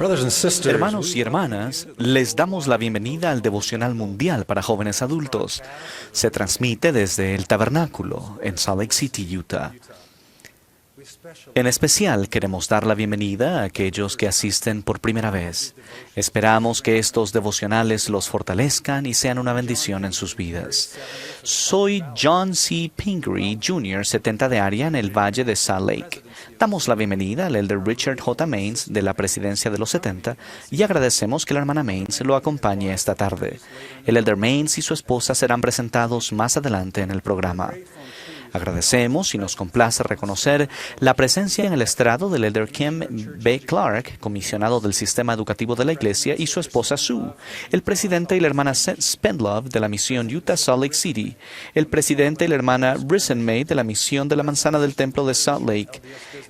Hermanos y hermanas, les damos la bienvenida al Devocional Mundial para Jóvenes Adultos. Se transmite desde el Tabernáculo en Salt Lake City, Utah. En especial, queremos dar la bienvenida a aquellos que asisten por primera vez. Esperamos que estos devocionales los fortalezcan y sean una bendición en sus vidas. Soy John C. Pingree Jr., 70 de área en el Valle de Salt Lake. Damos la bienvenida al Elder Richard J. Maines de la Presidencia de los 70 y agradecemos que la hermana Maines lo acompañe esta tarde. El Elder Maines y su esposa serán presentados más adelante en el programa. Agradecemos y nos complace reconocer la presencia en el estrado del Elder Kim B. Clark, comisionado del Sistema Educativo de la Iglesia, y su esposa Sue, el presidente y la hermana Spendlove de la misión Utah Salt Lake City, el presidente y la hermana Risenmay de la misión de la Manzana del Templo de Salt Lake,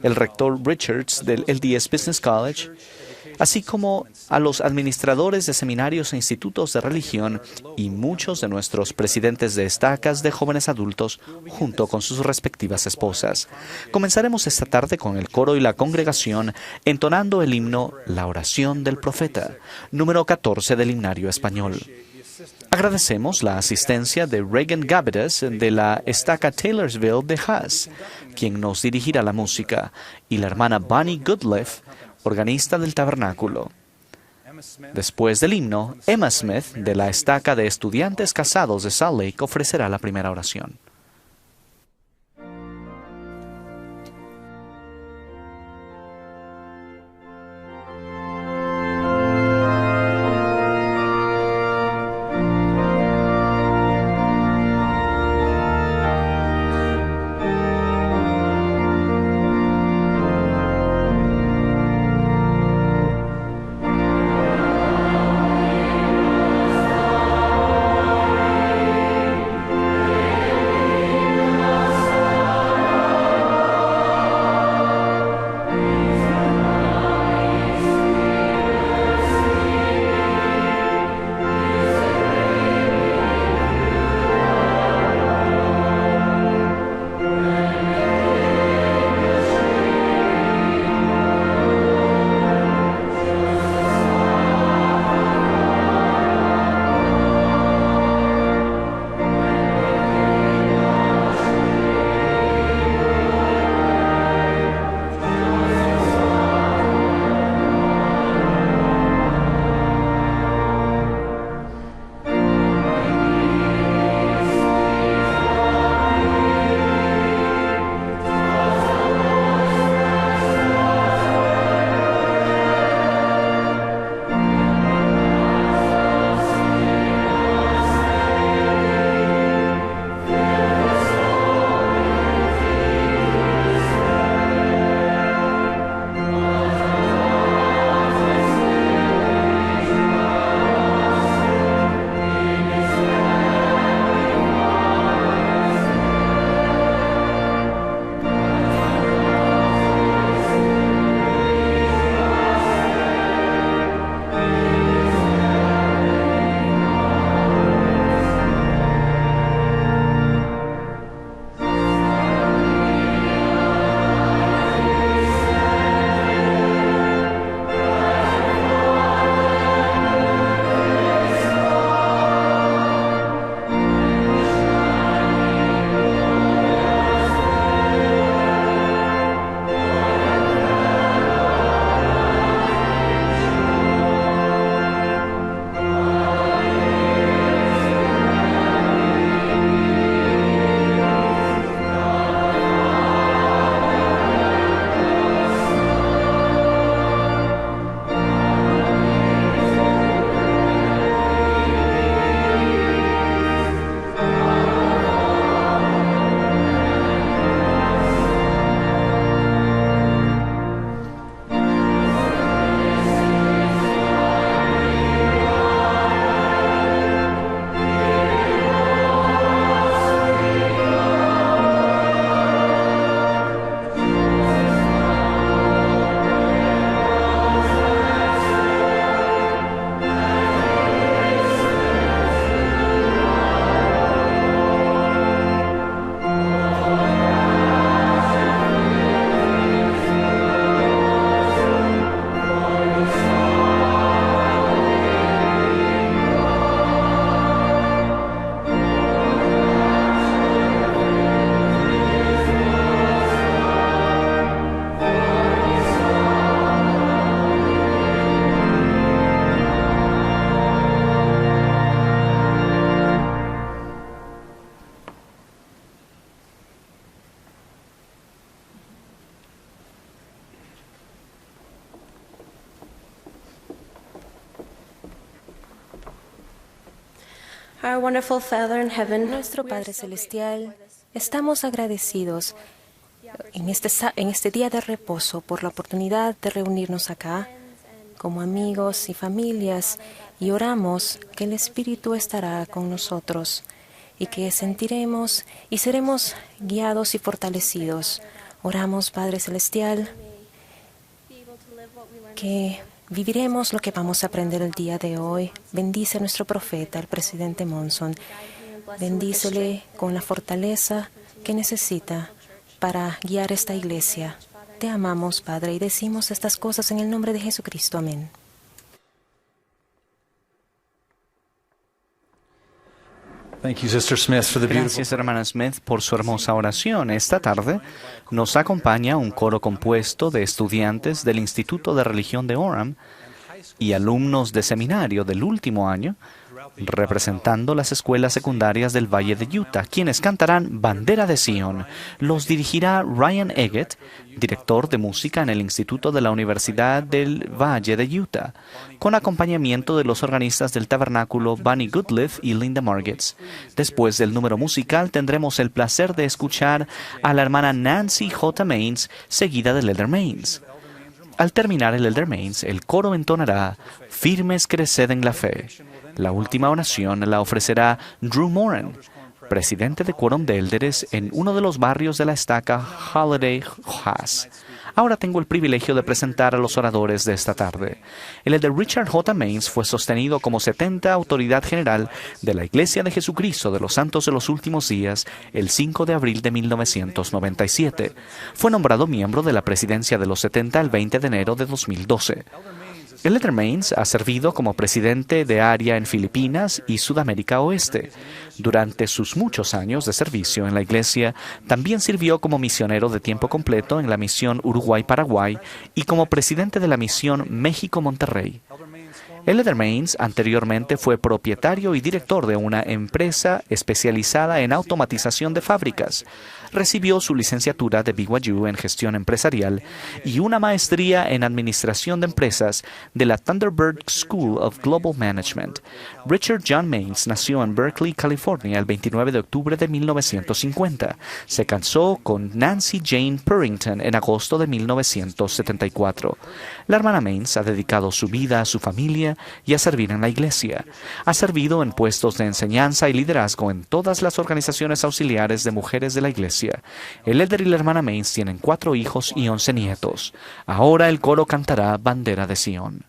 el rector Richards del LDS Business College, así como a los administradores de seminarios e institutos de religión y muchos de nuestros presidentes de estacas de jóvenes adultos junto con sus respectivas esposas. Comenzaremos esta tarde con el coro y la congregación entonando el himno La oración del profeta, número 14 del himnario español. Agradecemos la asistencia de Reagan Gavidas de la estaca Taylorsville de Haas, quien nos dirigirá la música, y la hermana Bonnie Goodliff, organista del tabernáculo. Después del himno, Emma Smith, de la estaca de estudiantes casados de Salt Lake, ofrecerá la primera oración. Our wonderful Father in heaven, Nuestro Padre Celestial, estamos agradecidos en este día de reposo por la oportunidad de reunirnos acá como amigos y familias y oramos que el Espíritu estará con nosotros y que sentiremos y seremos guiados y fortalecidos. Oramos, Padre Celestial, que viviremos lo que vamos a aprender el día de hoy. Bendice a nuestro profeta, el presidente Monson. Bendícele con la fortaleza que necesita para guiar esta iglesia. Te amamos, Padre, y decimos estas cosas en el nombre de Jesucristo. Amén. Gracias, hermana Smith, por su hermosa oración. Esta tarde nos acompaña un coro compuesto de estudiantes del Instituto de Religión de Orem y alumnos de seminario del último año, representando las escuelas secundarias del Valle de Utah, quienes cantarán Bandera de Sion. Los dirigirá Ryan Eggett, director de música en el Instituto de la Universidad del Valle de Utah, con acompañamiento de los organistas del tabernáculo Bunny Goodliff y Linda Margetts. Después del número musical tendremos el placer de escuchar a la hermana Nancy J. Maines, seguida del Elder Maines. Al terminar el Elder Maines, el coro entonará Firmes creced en la fe. La última oración la ofrecerá Drew Moran, presidente de Quórum de Élderes en uno de los barrios de la estaca Holiday Haas. Ahora tengo el privilegio de presentar a los oradores de esta tarde. El elder Richard J. Maines fue sostenido como 70 autoridad general de la Iglesia de Jesucristo de los Santos de los Últimos Días el 5 de abril de 1997. Fue nombrado miembro de la presidencia de los 70 el 20 de enero de 2012. El elder Maines ha servido como presidente de área en Filipinas y Sudamérica Oeste. Durante sus muchos años de servicio en la Iglesia, también sirvió como misionero de tiempo completo en la misión Uruguay-Paraguay y como presidente de la misión México-Monterrey. El elder Maines anteriormente fue propietario y director de una empresa especializada en automatización de fábricas. Recibió su licenciatura de BYU en gestión empresarial y una maestría en administración de empresas de la Thunderbird School of Global Management. Richard John Maines nació en Berkeley, California, el 29 de octubre de 1950. Se casó con Nancy Jane Purrington en agosto de 1974. La hermana Maines ha dedicado su vida a su familia y a servir en la iglesia. Ha servido en puestos de enseñanza y liderazgo en todas las organizaciones auxiliares de mujeres de la iglesia. El elder y la hermana Maines tienen 4 hijos y 11 nietos. Ahora el coro cantará Bandera de Sion.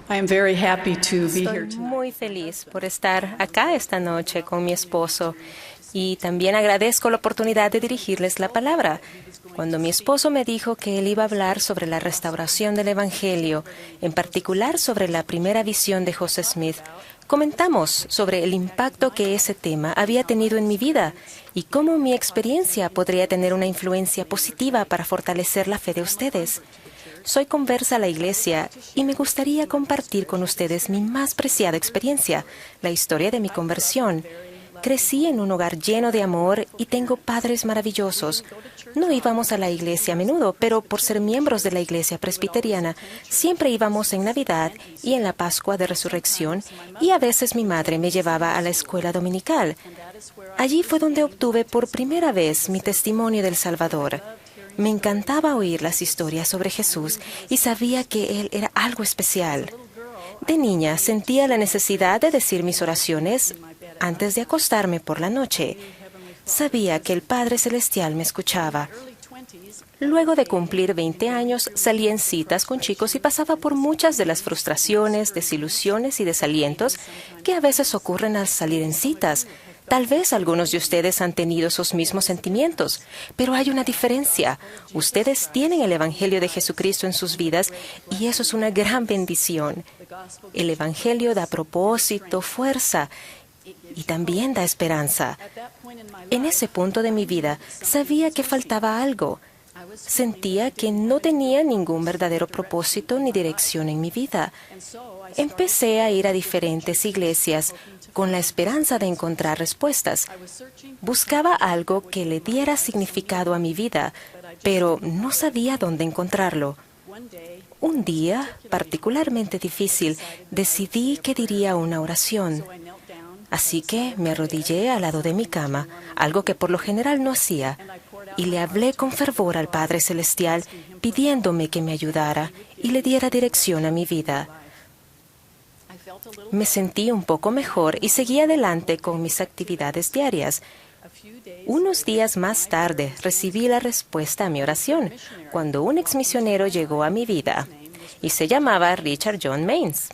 I am very happy to be here Estoy tonight. muy feliz por estar acá esta noche con mi esposo y también agradezco la oportunidad de dirigirles la palabra. Cuando mi esposo me dijo que él iba a hablar sobre la restauración del Evangelio, en particular sobre la primera visión de José Smith, comentamos sobre el impacto que ese tema había tenido en mi vida y cómo mi experiencia podría tener una influencia positiva para fortalecer la fe de ustedes. Soy conversa a la iglesia y me gustaría compartir con ustedes mi más preciada experiencia, la historia de mi conversión. Crecí en un hogar lleno de amor y tengo padres maravillosos. No íbamos a la iglesia a menudo, pero por ser miembros de la iglesia presbiteriana, siempre íbamos en Navidad y en la Pascua de Resurrección, y a veces mi madre me llevaba a la escuela dominical. Allí fue donde obtuve por primera vez mi testimonio del Salvador. Me encantaba oír las historias sobre Jesús y sabía que Él era algo especial. De niña sentía la necesidad de decir mis oraciones antes de acostarme por la noche. Sabía que el Padre Celestial me escuchaba. Luego de cumplir 20 años, salí en citas con chicos y pasaba por muchas de las frustraciones, desilusiones y desalientos que a veces ocurren al salir en citas. Tal vez algunos de ustedes han tenido esos mismos sentimientos, pero hay una diferencia. Ustedes tienen el Evangelio de Jesucristo en sus vidas y eso es una gran bendición. El Evangelio da propósito, fuerza y también da esperanza. En ese punto de mi vida sabía que faltaba algo. Sentía que no tenía ningún verdadero propósito ni dirección en mi vida. Empecé a ir a diferentes iglesias con la esperanza de encontrar respuestas. Buscaba algo que le diera significado a mi vida, pero no sabía dónde encontrarlo. Un día, particularmente difícil, decidí que diría una oración. Así que me arrodillé al lado de mi cama, algo que por lo general no hacía, y le hablé con fervor al Padre Celestial, pidiéndome que me ayudara y le diera dirección a mi vida. Me sentí un poco mejor y seguí adelante con mis actividades diarias. Unos días más tarde recibí la respuesta a mi oración, cuando un exmisionero llegó a mi vida, y se llamaba Richard John Maines.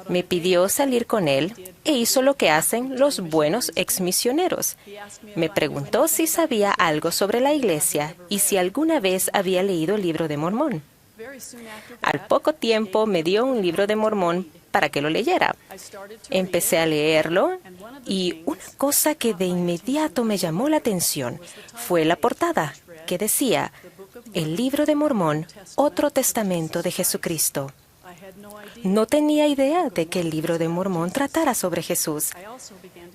Me pidió salir con él e hizo lo que hacen los buenos exmisioneros. Me preguntó si sabía algo sobre la iglesia y si alguna vez había leído el libro de Mormón. Al poco tiempo me dio un libro de Mormón para que lo leyera. Empecé a leerlo y una cosa que de inmediato me llamó la atención fue la portada, que decía, El libro de Mormón, otro testamento de Jesucristo. No tenía idea de que el libro de Mormón tratara sobre Jesús.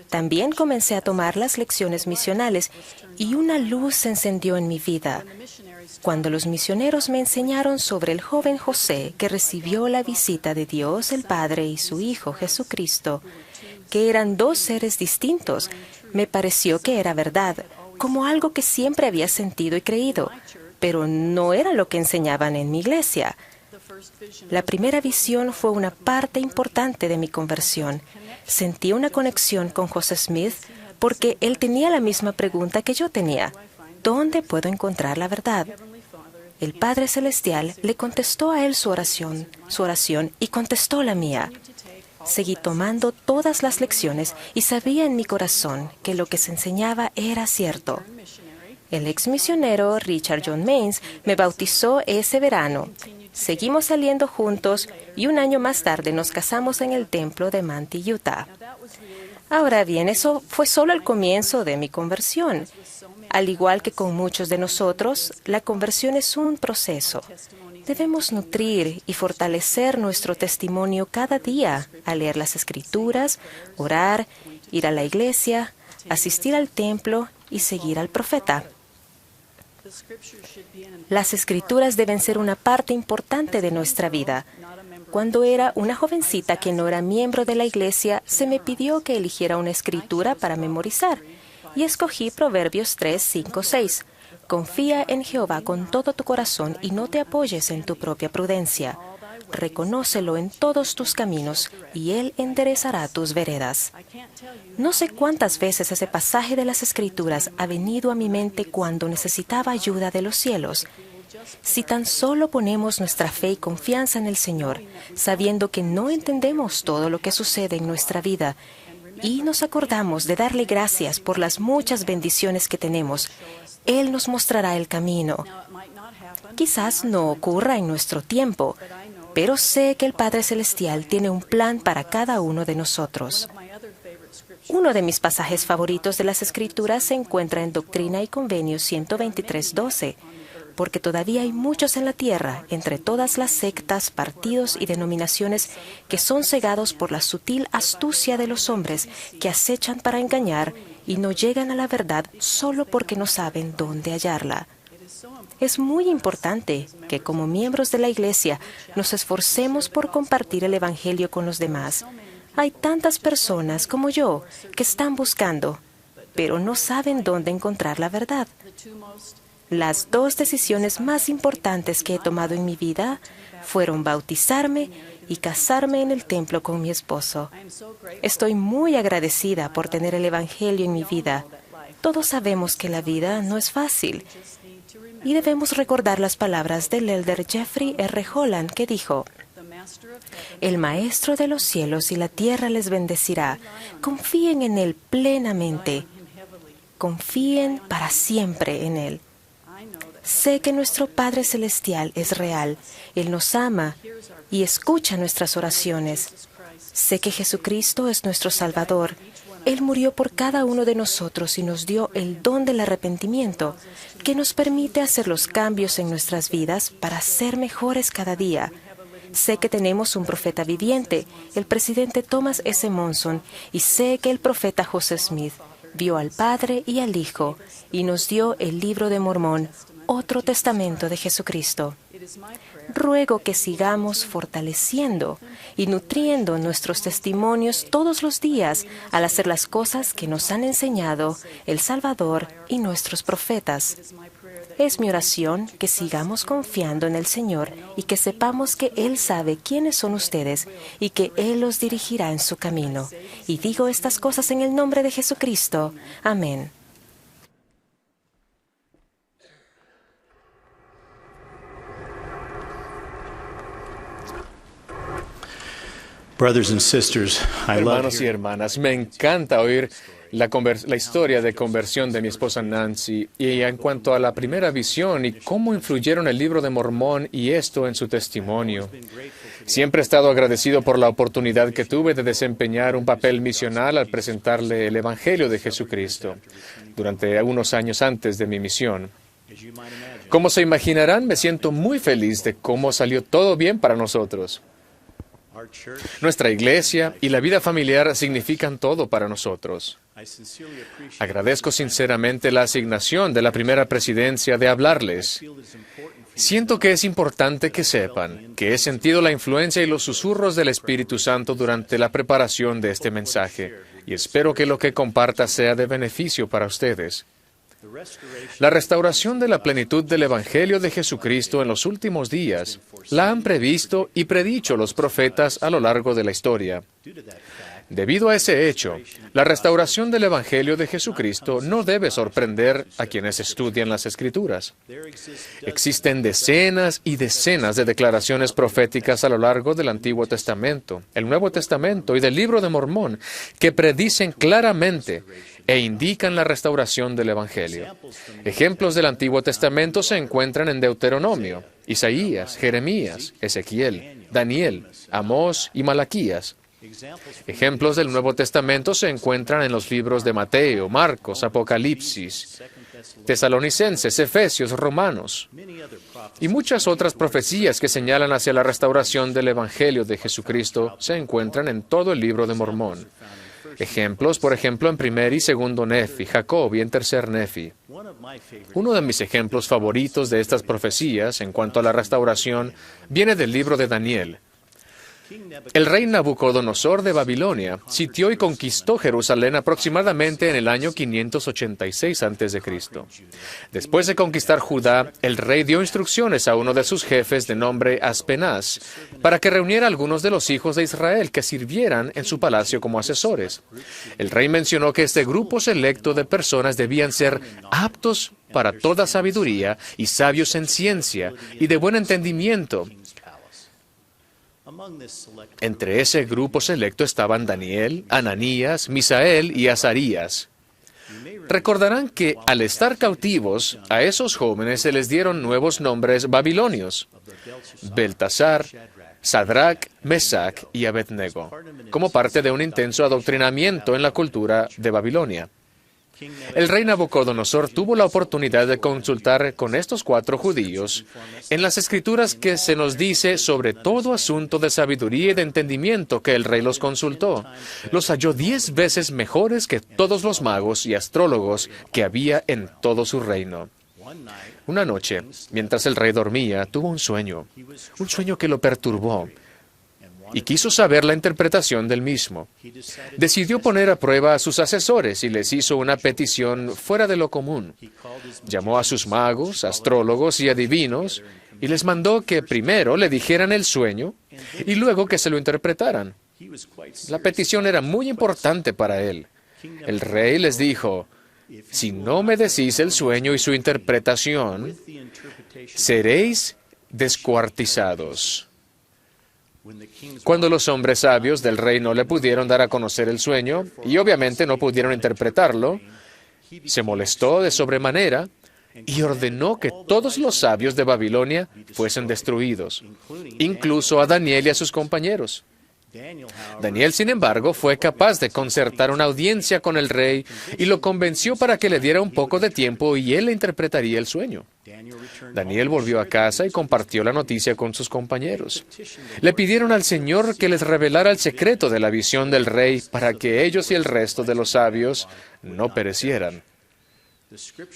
También comencé a tomar las lecciones misionales y una luz se encendió en mi vida. Cuando los misioneros me enseñaron sobre el joven José que recibió la visita de Dios el Padre y su Hijo Jesucristo, que eran dos seres distintos, me pareció que era verdad, como algo que siempre había sentido y creído, pero no era lo que enseñaban en mi iglesia. La primera visión fue una parte importante de mi conversión. Sentí una conexión con José Smith porque él tenía la misma pregunta que yo tenía. ¿Dónde puedo encontrar la verdad? El Padre Celestial le contestó a él su oración y contestó la mía. Seguí tomando todas las lecciones y sabía en mi corazón que lo que se enseñaba era cierto. El exmisionero Richard John Maines me bautizó ese verano. Seguimos saliendo juntos y un año más tarde nos casamos en el templo de Manti, Utah. Ahora bien, eso fue solo el comienzo de mi conversión. Al igual que con muchos de nosotros, la conversión es un proceso. Debemos nutrir y fortalecer nuestro testimonio cada día al leer las Escrituras, orar, ir a la iglesia, asistir al templo y seguir al profeta. Las Escrituras deben ser una parte importante de nuestra vida. Cuando era una jovencita que no era miembro de la iglesia, se me pidió que eligiera una escritura para memorizar, y escogí Proverbios 3, 5, 6. Confía en Jehová con todo tu corazón y no te apoyes en tu propia prudencia. Reconócelo en todos tus caminos y Él enderezará tus veredas. No sé cuántas veces ese pasaje de las Escrituras ha venido a mi mente cuando necesitaba ayuda de los cielos. Si tan solo ponemos nuestra fe y confianza en el Señor, sabiendo que no entendemos todo lo que sucede en nuestra vida, y nos acordamos de darle gracias por las muchas bendiciones que tenemos, Él nos mostrará el camino. Quizás no ocurra en nuestro tiempo, pero sé que el Padre Celestial tiene un plan para cada uno de nosotros. Uno de mis pasajes favoritos de las Escrituras se encuentra en Doctrina y Convenios 123:12, porque todavía hay muchos en la tierra, entre todas las sectas, partidos y denominaciones, que son cegados por la sutil astucia de los hombres que acechan para engañar y no llegan a la verdad solo porque no saben dónde hallarla. Es muy importante que como miembros de la Iglesia nos esforcemos por compartir el Evangelio con los demás. Hay tantas personas como yo que están buscando, pero no saben dónde encontrar la verdad. Las dos decisiones más importantes que he tomado en mi vida fueron bautizarme y casarme en el templo con mi esposo. Estoy muy agradecida por tener el Evangelio en mi vida. Todos sabemos que la vida no es fácil. Y debemos recordar las palabras del elder Jeffrey R. Holland, que dijo: el Maestro de los cielos y la tierra les bendecirá. Confíen en Él plenamente. Confíen para siempre en Él. Sé que nuestro Padre Celestial es real. Él nos ama y escucha nuestras oraciones. Sé que Jesucristo es nuestro Salvador. Él murió por cada uno de nosotros y nos dio el don del arrepentimiento, que nos permite hacer los cambios en nuestras vidas para ser mejores cada día. Sé que tenemos un profeta viviente, el presidente Thomas S. Monson, y sé que el profeta José Smith vio al Padre y al Hijo y nos dio el Libro de Mormón, otro testamento de Jesucristo. Ruego que sigamos fortaleciendo y nutriendo nuestros testimonios todos los días al hacer las cosas que nos han enseñado el Salvador y nuestros profetas. Es mi oración que sigamos confiando en el Señor y que sepamos que Él sabe quiénes son ustedes y que Él los dirigirá en su camino. Y digo estas cosas en el nombre de Jesucristo. Amén. Brothers and sisters, I love Hermanos y hermanas, me encanta oír la historia de conversión de mi esposa Nancy y en cuanto a la primera visión y cómo influyeron el Libro de Mormón y esto en su testimonio. Siempre he estado agradecido por la oportunidad que tuve de desempeñar un papel misional al presentarle el Evangelio de Jesucristo durante unos años antes de mi misión. Como se imaginarán, me siento muy feliz de cómo salió todo bien para nosotros. Nuestra iglesia y la vida familiar significan todo para nosotros. Agradezco sinceramente la asignación de la primera presidencia de hablarles. Siento que es importante que sepan que he sentido la influencia y los susurros del Espíritu Santo durante la preparación de este mensaje, y espero que lo que comparta sea de beneficio para ustedes. La restauración de la plenitud del Evangelio de Jesucristo en los últimos días la han previsto y predicho los profetas a lo largo de la historia. Debido a ese hecho, la restauración del Evangelio de Jesucristo no debe sorprender a quienes estudian las Escrituras. Existen decenas y decenas de declaraciones proféticas a lo largo del Antiguo Testamento, el Nuevo Testamento y del Libro de Mormón que predicen claramente e indican la restauración del Evangelio. Ejemplos del Antiguo Testamento se encuentran en Deuteronomio, Isaías, Jeremías, Ezequiel, Daniel, Amós y Malaquías. Ejemplos del Nuevo Testamento se encuentran en los libros de Mateo, Marcos, Apocalipsis, Tesalonicenses, Efesios, Romanos y muchas otras profecías que señalan hacia la restauración del Evangelio de Jesucristo se encuentran en todo el Libro de Mormón. Ejemplos, por ejemplo, en primer y segundo Nefi, Jacob y en tercer Nefi. Uno de mis ejemplos favoritos de estas profecías en cuanto a la restauración viene del libro de Daniel. El rey Nabucodonosor de Babilonia sitió y conquistó Jerusalén aproximadamente en el año 586 a.C. Después de conquistar Judá, el rey dio instrucciones a uno de sus jefes de nombre Aspenaz para que reuniera a algunos de los hijos de Israel que sirvieran en su palacio como asesores. El rey mencionó que este grupo selecto de personas debían ser aptos para toda sabiduría y sabios en ciencia y de buen entendimiento. Entre ese grupo selecto estaban Daniel, Ananías, Misael y Azarías. Recordarán que al estar cautivos, a esos jóvenes se les dieron nuevos nombres babilonios: Beltasar, Sadrach, Mesach y Abednego, como parte de un intenso adoctrinamiento en la cultura de Babilonia. El rey Nabucodonosor tuvo la oportunidad de consultar con estos 4 judíos en las escrituras que se nos dice sobre todo asunto de sabiduría y de entendimiento que el rey los consultó. Los halló 10 veces mejores que todos los magos y astrólogos que había en todo su reino. Una noche, mientras el rey dormía, tuvo un sueño que lo perturbó, y quiso saber la interpretación del mismo. Decidió poner a prueba a sus asesores y les hizo una petición fuera de lo común. Llamó a sus magos, astrólogos y adivinos y les mandó que primero le dijeran el sueño y luego que se lo interpretaran. La petición era muy importante para él. El rey les dijo: si no me decís el sueño y su interpretación, seréis descuartizados. Cuando los hombres sabios del rey no le pudieron dar a conocer el sueño, y obviamente no pudieron interpretarlo, se molestó de sobremanera y ordenó que todos los sabios de Babilonia fuesen destruidos, incluso a Daniel y a sus compañeros. Daniel, sin embargo, fue capaz de concertar una audiencia con el rey y lo convenció para que le diera un poco de tiempo y él le interpretaría el sueño. Daniel volvió a casa y compartió la noticia con sus compañeros. Le pidieron al Señor que les revelara el secreto de la visión del rey para que ellos y el resto de los sabios no perecieran.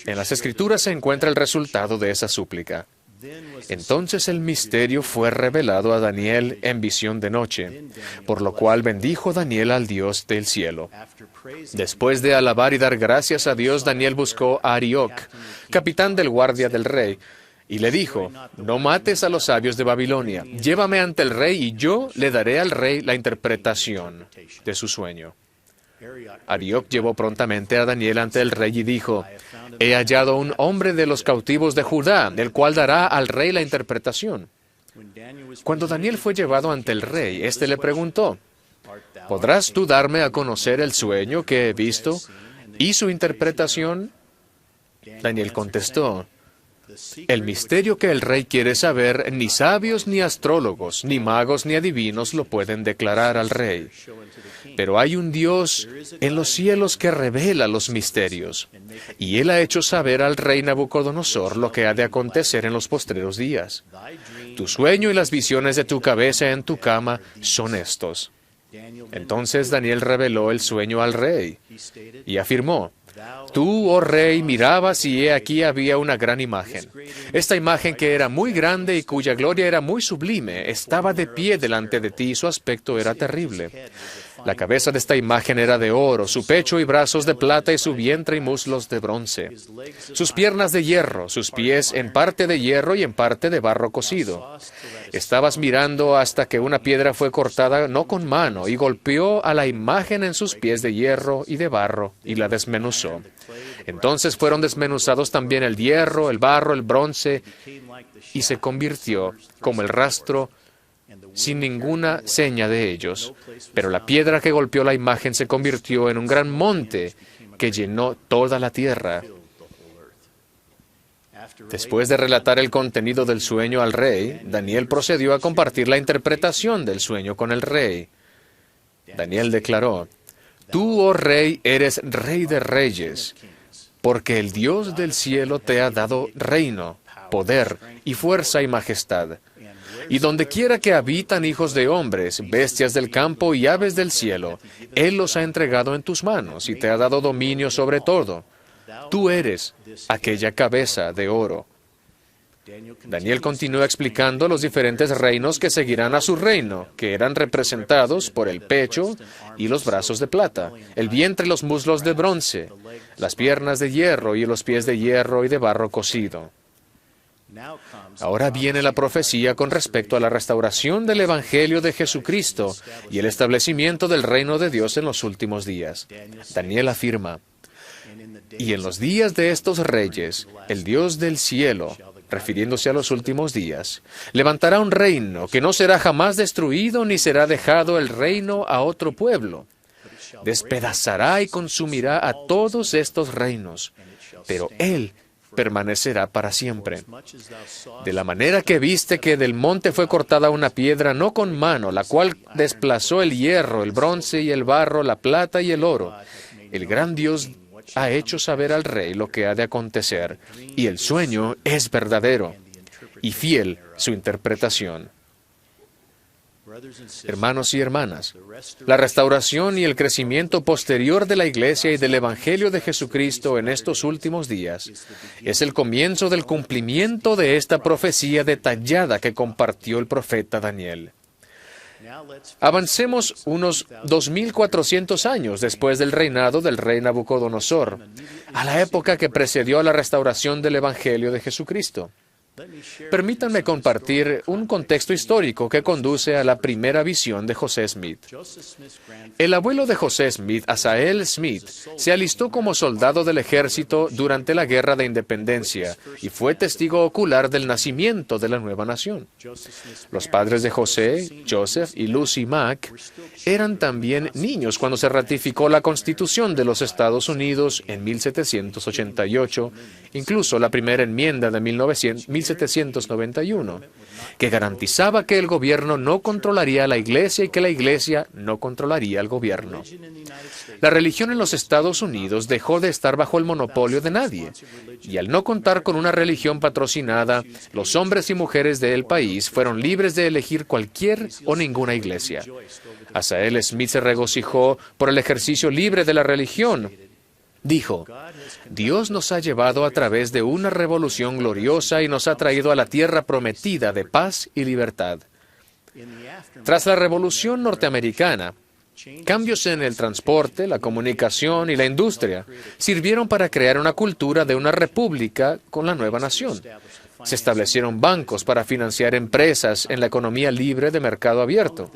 En las Escrituras se encuentra el resultado de esa súplica. Entonces el misterio fue revelado a Daniel en visión de noche, por lo cual bendijo Daniel al Dios del cielo. Después de alabar y dar gracias a Dios, Daniel buscó a Arioc, capitán del guardia del rey, y le dijo: no mates a los sabios de Babilonia, llévame ante el rey y yo le daré al rey la interpretación de su sueño. Arioc llevó prontamente a Daniel ante el rey y dijo: he hallado un hombre de los cautivos de Judá, el cual dará al rey la interpretación. Cuando Daniel fue llevado ante el rey, éste le preguntó: ¿podrás tú darme a conocer el sueño que he visto y su interpretación? Daniel contestó: el misterio que el rey quiere saber, ni sabios, ni astrólogos, ni magos, ni adivinos lo pueden declarar al rey. Pero hay un Dios en los cielos que revela los misterios, y Él ha hecho saber al rey Nabucodonosor lo que ha de acontecer en los postreros días. Tu sueño y las visiones de tu cabeza en tu cama son estos. Entonces Daniel reveló el sueño al rey y afirmó: tú, oh rey, mirabas y he aquí había una gran imagen. Esta imagen, que era muy grande y cuya gloria era muy sublime, estaba de pie delante de ti y su aspecto era terrible. La cabeza de esta imagen era de oro, su pecho y brazos de plata y su vientre y muslos de bronce. Sus piernas de hierro, sus pies en parte de hierro y en parte de barro cocido. Estabas mirando hasta que una piedra fue cortada no con mano y golpeó a la imagen en sus pies de hierro y de barro y la desmenuzó. Entonces fueron desmenuzados también el hierro, el barro, el bronce y se convirtió como el rastro sin ninguna seña de ellos. Pero la piedra que golpeó la imagen se convirtió en un gran monte que llenó toda la tierra. Después de relatar el contenido del sueño al rey, Daniel procedió a compartir la interpretación del sueño con el rey. Daniel declaró: tú, oh rey, eres rey de reyes, porque el Dios del cielo te ha dado reino, poder y fuerza y majestad. Y donde quiera que habitan hijos de hombres, bestias del campo y aves del cielo, Él los ha entregado en tus manos y te ha dado dominio sobre todo. Tú eres aquella cabeza de oro. Daniel continúa explicando los diferentes reinos que seguirán a su reino, que eran representados por el pecho y los brazos de plata, el vientre y los muslos de bronce, las piernas de hierro y los pies de hierro y de barro cocido. Ahora viene la profecía con respecto a la restauración del Evangelio de Jesucristo y el establecimiento del reino de Dios en los últimos días. Daniel afirma: y en los días de estos reyes, el Dios del cielo, refiriéndose a los últimos días, levantará un reino que no será jamás destruido ni será dejado el reino a otro pueblo. Despedazará y consumirá a todos estos reinos, pero Él permanecerá para siempre. De la manera que viste que del monte fue cortada una piedra no con mano, la cual desplazó el hierro, el bronce y el barro, la plata y el oro, el gran Dios ha hecho saber al rey lo que ha de acontecer, y el sueño es verdadero, y fiel su interpretación. Hermanos y hermanas, la restauración y el crecimiento posterior de la Iglesia y del Evangelio de Jesucristo en estos últimos días es el comienzo del cumplimiento de esta profecía detallada que compartió el profeta Daniel. Avancemos unos 2400 años después del reinado del rey Nabucodonosor, a la época que precedió a la restauración del Evangelio de Jesucristo. Permítanme compartir un contexto histórico que conduce a la primera visión de José Smith. El abuelo de José Smith, Asael Smith, se alistó como soldado del ejército durante la Guerra de Independencia y fue testigo ocular del nacimiento de la nueva nación. Los padres de José, Joseph y Lucy Mack, eran también niños cuando se ratificó la Constitución de los Estados Unidos en 1788, incluso la primera enmienda de 1791, que garantizaba que el gobierno no controlaría a la Iglesia y que la Iglesia no controlaría al gobierno. La religión en los Estados Unidos dejó de estar bajo el monopolio de nadie, y al no contar con una religión patrocinada, los hombres y mujeres del país fueron libres de elegir cualquier o ninguna iglesia. Asael Smith se regocijó por el ejercicio libre de la religión. Dijo: Dios nos ha llevado a través de una revolución gloriosa y nos ha traído a la tierra prometida de paz y libertad. Tras la Revolución norteamericana, cambios en el transporte, la comunicación y la industria sirvieron para crear una cultura de una república con la nueva nación. Se establecieron bancos para financiar empresas en la economía libre de mercado abierto.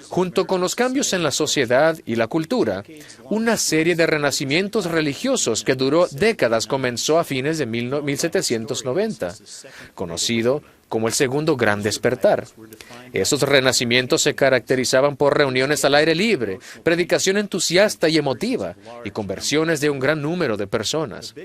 Junto con los cambios en la sociedad y la cultura, una serie de renacimientos religiosos que duró décadas comenzó a fines de 1790, conocido como el Segundo Gran Despertar. Esos renacimientos se caracterizaban por reuniones al aire libre, predicación entusiasta y emotiva, y conversiones de un gran número de personas.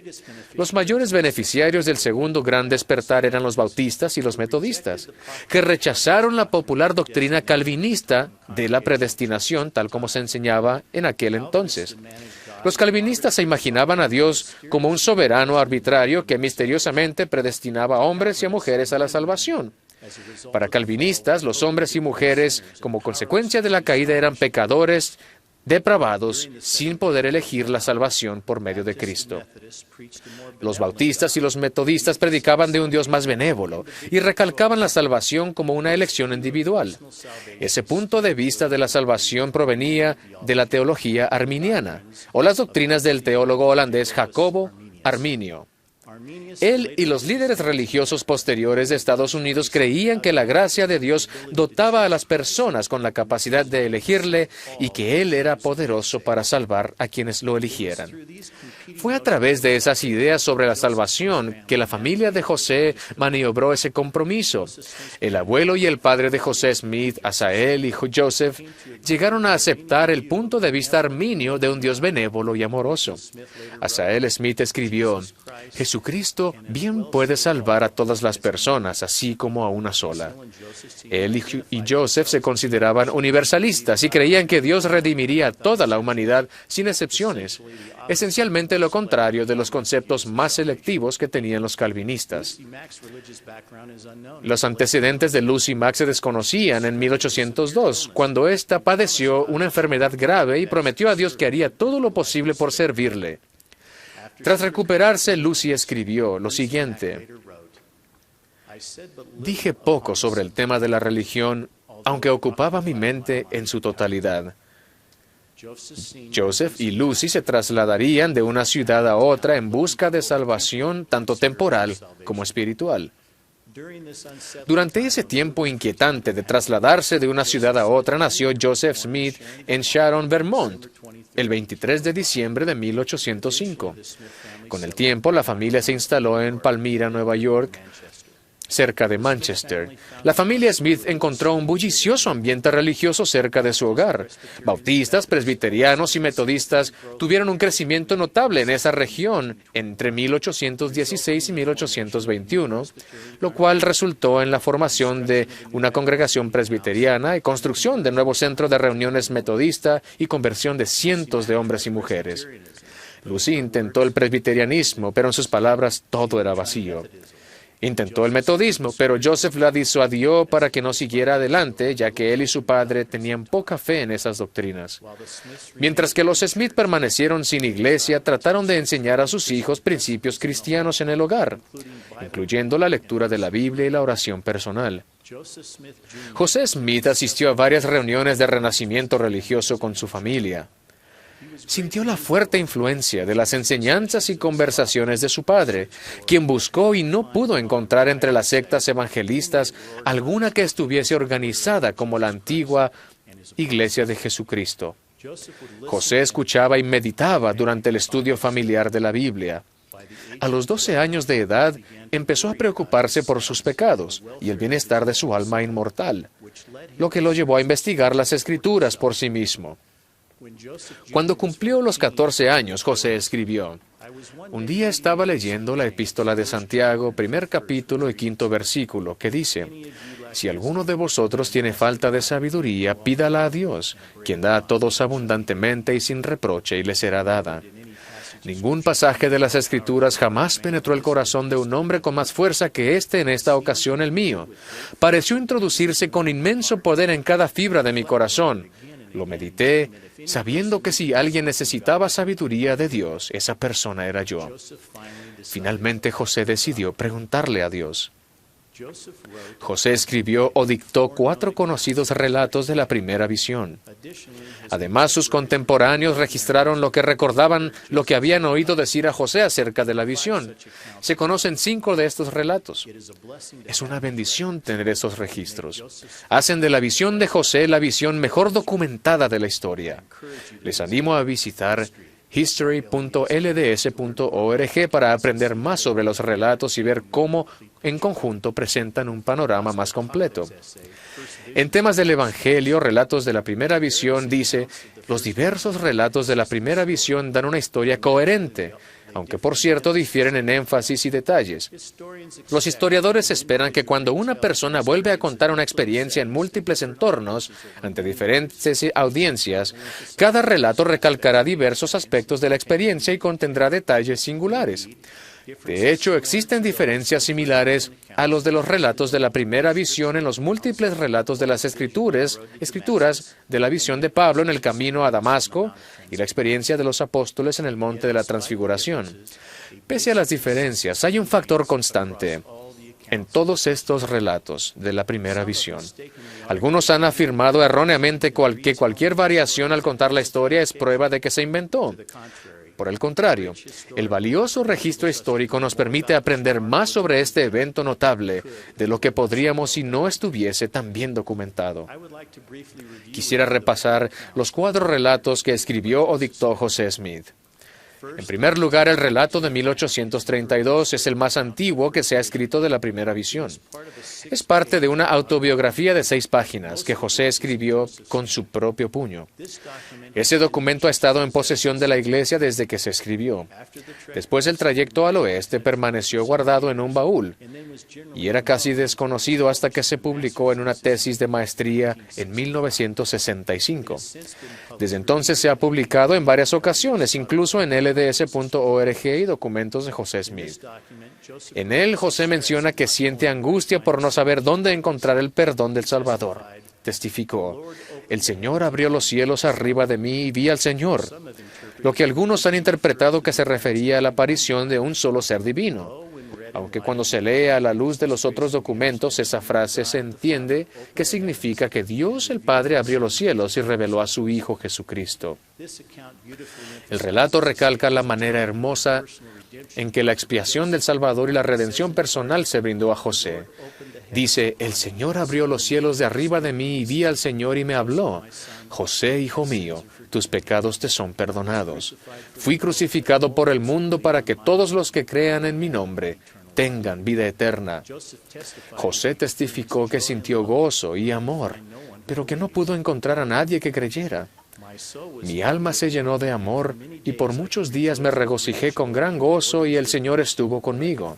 Los mayores beneficiarios del Segundo Gran Despertar eran los bautistas y los metodistas, que rechazaron la popular doctrina calvinista de la predestinación, tal como se enseñaba en aquel entonces. Los calvinistas se imaginaban a Dios como un soberano arbitrario que misteriosamente predestinaba a hombres y a mujeres a la salvación. Para calvinistas, los hombres y mujeres, como consecuencia de la caída, eran pecadores, depravados, sin poder elegir la salvación por medio de Cristo. Los bautistas y los metodistas predicaban de un Dios más benévolo y recalcaban la salvación como una elección individual. Ese punto de vista de la salvación provenía de la teología arminiana, o las doctrinas del teólogo holandés Jacobo Arminio. Él y los líderes religiosos posteriores de Estados Unidos creían que la gracia de Dios dotaba a las personas con la capacidad de elegirle y que Él era poderoso para salvar a quienes lo eligieran. Fue a través de esas ideas sobre la salvación que la familia de José maniobró ese compromiso. El abuelo y el padre de José Smith, Asael y Joseph, llegaron a aceptar el punto de vista arminio de un Dios benévolo y amoroso. Asael Smith escribió: Jesucristo bien puede salvar a todas las personas, así como a una sola. Él y Joseph se consideraban universalistas y creían que Dios redimiría a toda la humanidad sin excepciones, esencialmente lo contrario de los conceptos más selectivos que tenían los calvinistas. Los antecedentes de Lucy Mack se desconocían en 1802, cuando ésta padeció una enfermedad grave y prometió a Dios que haría todo lo posible por servirle. Tras recuperarse, Lucy escribió lo siguiente: Dije poco sobre el tema de la religión, aunque ocupaba mi mente en su totalidad. Joseph y Lucy se trasladarían de una ciudad a otra en busca de salvación tanto temporal como espiritual. Durante ese tiempo inquietante de trasladarse de una ciudad a otra, nació Joseph Smith en Sharon, Vermont, el 23 de diciembre de 1805. Con el tiempo, la familia se instaló en Palmyra, Nueva York, cerca de Manchester. La familia Smith encontró un bullicioso ambiente religioso cerca de su hogar. Bautistas, presbiterianos y metodistas tuvieron un crecimiento notable en esa región entre 1816 y 1821, lo cual resultó en la formación de una congregación presbiteriana y construcción de nuevo centro de reuniones metodista y conversión de cientos de hombres y mujeres. Lucy intentó el presbiterianismo, pero en sus palabras todo era vacío. Intentó el metodismo, pero Joseph la disuadió para que no siguiera adelante, ya que él y su padre tenían poca fe en esas doctrinas. Mientras que los Smith permanecieron sin iglesia, trataron de enseñar a sus hijos principios cristianos en el hogar, incluyendo la lectura de la Biblia y la oración personal. José Smith asistió a varias reuniones de renacimiento religioso con su familia. Sintió la fuerte influencia de las enseñanzas y conversaciones de su padre, quien buscó y no pudo encontrar entre las sectas evangelistas alguna que estuviese organizada como la antigua Iglesia de Jesucristo. José escuchaba y meditaba durante el estudio familiar de la Biblia. A los 12 años de edad, empezó a preocuparse por sus pecados y el bienestar de su alma inmortal, lo que lo llevó a investigar las Escrituras por sí mismo. Cuando cumplió los 14 años, José escribió: un día estaba leyendo la Epístola de Santiago, primer capítulo y 5º versículo, que dice: si alguno de vosotros tiene falta de sabiduría, pídala a Dios, quien da a todos abundantemente y sin reproche, y le será dada. Ningún pasaje de las Escrituras jamás penetró el corazón de un hombre con más fuerza que este, en esta ocasión el mío. Pareció introducirse con inmenso poder en cada fibra de mi corazón. Lo medité, sabiendo que si alguien necesitaba sabiduría de Dios, esa persona era yo. Finalmente José decidió preguntarle a Dios. José escribió o dictó 4 conocidos relatos de la primera visión. Además, sus contemporáneos registraron lo que recordaban lo que habían oído decir a José acerca de la visión. Se conocen 5 de estos relatos. Es una bendición tener esos registros. Hacen de la visión de José la visión mejor documentada de la historia. Les animo a visitar history.lds.org para aprender más sobre los relatos y ver cómo en conjunto presentan un panorama más completo. En temas del Evangelio, Relatos de la Primera Visión dice: los diversos relatos de la primera visión dan una historia coherente, aunque por cierto difieren en énfasis y detalles. Los historiadores esperan que cuando una persona vuelve a contar una experiencia en múltiples entornos, ante diferentes audiencias, cada relato recalcará diversos aspectos de la experiencia y contendrá detalles singulares. De hecho, existen diferencias similares a los de los relatos de la primera visión en los múltiples relatos de las escrituras de la visión de Pablo en el camino a Damasco y la experiencia de los apóstoles en el monte de la Transfiguración. Pese a las diferencias, hay un factor constante en todos estos relatos de la primera visión. Algunos han afirmado erróneamente que cualquier variación al contar la historia es prueba de que se inventó. Por el contrario, el valioso registro histórico nos permite aprender más sobre este evento notable de lo que podríamos si no estuviese tan bien documentado. Quisiera repasar los 4 relatos que escribió o dictó José Smith. En primer lugar, el relato de 1832 es el más antiguo que se ha escrito de la primera visión. Es parte de una autobiografía de 6 páginas que José escribió con su propio puño. Ese documento ha estado en posesión de la Iglesia desde que se escribió. Después del trayecto al oeste permaneció guardado en un baúl y era casi desconocido hasta que se publicó en una tesis de maestría en 1965. Desde entonces se ha publicado en varias ocasiones, incluso en LDS.org y documentos de José Smith. En él, José menciona que siente angustia por no saber dónde encontrar el perdón del Salvador. Testificó: el Señor abrió los cielos arriba de mí y vi al Señor, lo que algunos han interpretado que se refería a la aparición de un solo ser divino. aunque cuando se lee a la luz de los otros documentos esa frase se entiende que significa que Dios el Padre abrió los cielos y reveló a su Hijo Jesucristo. El relato recalca la manera hermosa en que la expiación del Salvador y la redención personal se brindó a José. Dice, el Señor abrió los cielos de arriba de mí y vi al Señor y me habló. José, hijo mío, tus pecados te son perdonados. Fui crucificado por el mundo para que todos los que crean en mi nombre tengan vida eterna. José testificó que sintió gozo y amor, pero que no pudo encontrar a nadie que creyera. Mi alma se llenó de amor y por muchos días me regocijé con gran gozo y el Señor estuvo conmigo.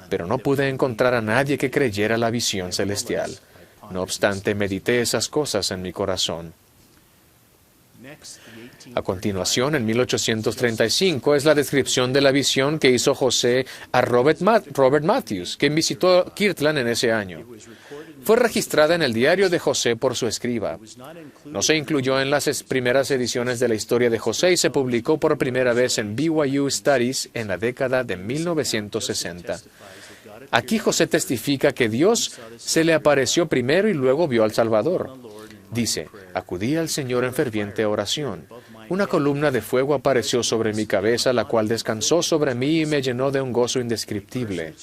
Pero no pude encontrar a nadie que creyera la visión celestial. No obstante, medité esas cosas en mi corazón. A continuación, en 1835, es la descripción de la visión que hizo José a Robert Matthews, quien visitó Kirtland en ese año. Fue registrada en el diario de José por su escriba. No se incluyó en las primeras ediciones de la historia de José y se publicó por primera vez en BYU Studies en la década de 1960. Aquí José testifica que Dios se le apareció primero y luego vio al Salvador. Dice, acudí al Señor en ferviente oración. Una columna de fuego apareció sobre mi cabeza, la cual descansó sobre mí y me llenó de un gozo indescriptible.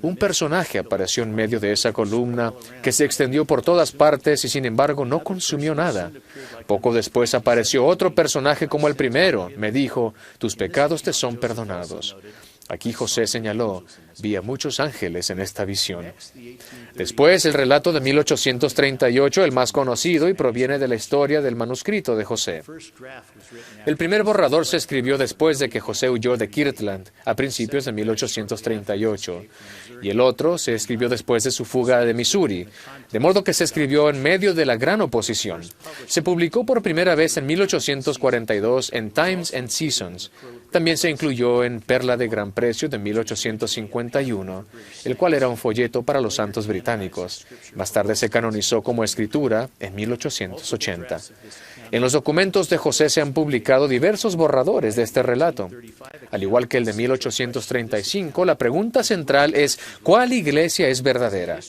Un personaje apareció en medio de esa columna, que se extendió por todas partes y sin embargo no consumió nada. Poco después apareció otro personaje como el primero. Me dijo, tus pecados te son perdonados. Aquí José señaló, vi a muchos ángeles en esta visión. Después, el relato de 1838, el más conocido, y proviene de la historia del manuscrito de José. El primer borrador se escribió después de que José huyó de Kirtland, a principios de 1838, y el otro se escribió después de su fuga de Missouri, de modo que se escribió en medio de la gran oposición. Se publicó por primera vez en 1842 en Times and Seasons. También se incluyó en Perla de Gran Precio de 1851, el cual era un folleto para los santos británicos. Más tarde se canonizó como escritura en 1880. En los documentos de José se han publicado diversos borradores de este relato. Al igual que el de 1835, la pregunta central es, ¿cuál iglesia es verdadera?